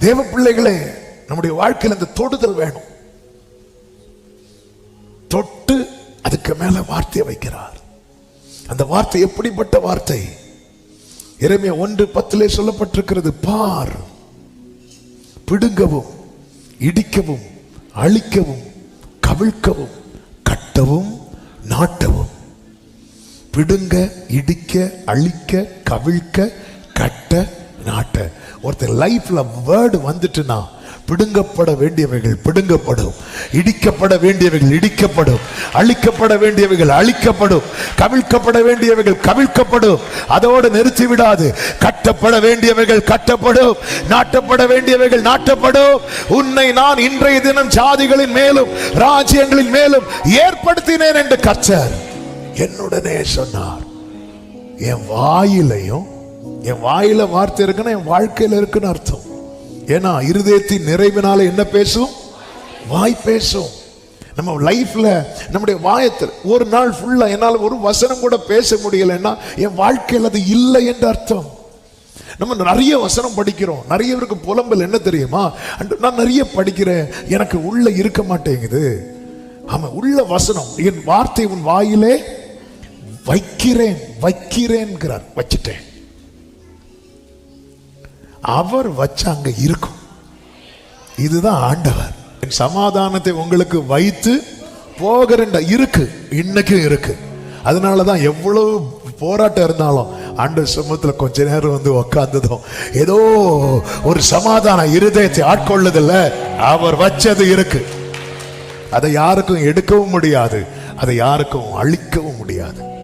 தேவ பிள்ளைகளே, நம்முடைய வாழ்க்கையில் அந்த தொடுதல் வேணும். தொட்டு அதுக்கு மேல வார்த்தையை வைக்கிறார். அந்த வார்த்தை எப்படிப்பட்ட வார்த்தை? எரேமியா 1:10 சொல்லப்பட்டிருக்கிறது, பார், பிடுங்கவும் இடிக்கவும் அழிக்கவும் கவிழ்க்கவும் கட்டவும் நாட்டவும். பிடுங்க, இடிக்க, அழிக்க, கவிழ்க்க, கட்ட, நாட்ட. ஒருத்தர் லைஃப்ல வேர்டு வந்துட்டுனா பிடுங்கப்பட வேண்டியவைகள் பிடுங்கப்படும், இடிக்கப்பட வேண்டியவைகள் இடிக்கப்படும், அழிக்கப்பட வேண்டியவைகள் அழிக்கப்படும், கவிழ்க்கப்பட வேண்டியவைகள் கவிழ்க்கப்படும். அதோடு நிறுத்தி விடாது. கட்டப்பட வேண்டியவைகள் கட்டப்படும், நாட்டப்பட வேண்டியவைகள் நாட்டப்படும். உன்னை நான் இன்றைய தினம் ஜாதிகளின் மேலும் ராஜ்யங்களின் மேலும் ஏற்படுத்தினேன் என்று கர்த்தர் என்னுடனே சொன்னார். என் வாயிலையும், என் வாயில வார்த்தை இருக்குன்னா என் வாழ்க்கையில இருக்குன்னு அர்த்தம். ஏன்னா இருதயத்தின் நிறைவினால என்ன பேசும்? வாய் பேசும். நம்ம லைஃப்ல நம்முடைய வாயத்தில் ஒரு நாள் ஃபுல்லா என்னால் ஒரு வசனம் கூட பேச முடியலைன்னா என் வாழ்க்கையில் அது இல்லை என்று அர்த்தம். நம்ம நிறைய வசனம் படிக்கிறோம். நிறைய பேருக்கு புலம்பல் என்ன தெரியுமா? நான் நிறைய படிக்கிறேன், எனக்கு உள்ள இருக்க மாட்டேங்குது. ஆமா, உள்ள வசனம், என் வார்த்தை உன் வாயிலே வைக்கிறேன் வைக்கிறேன்கிறார். வச்சுட்டேன், அவர் வச்ச அங்க இருக்கும். இதுதான் ஆண்டவர். சமாதானத்தை உங்களுக்கு வைத்து போகிற இருக்கு, இன்னைக்கும் இருக்கு. அதனாலதான் எவ்வளவு போராட்டம் இருந்தாலும் ஆண்டவர் சமூகத்துல கொஞ்ச நேரம் வந்து உக்காந்ததும் ஏதோ ஒரு சமாதானம் இருதயத்தை ஆட்கொள்ளுதில்ல. அவர் வச்சது இருக்கு. அதை யாருக்கும் எடுக்கவும் முடியாது, அதை யாருக்கும் அழிக்கவும் முடியாது.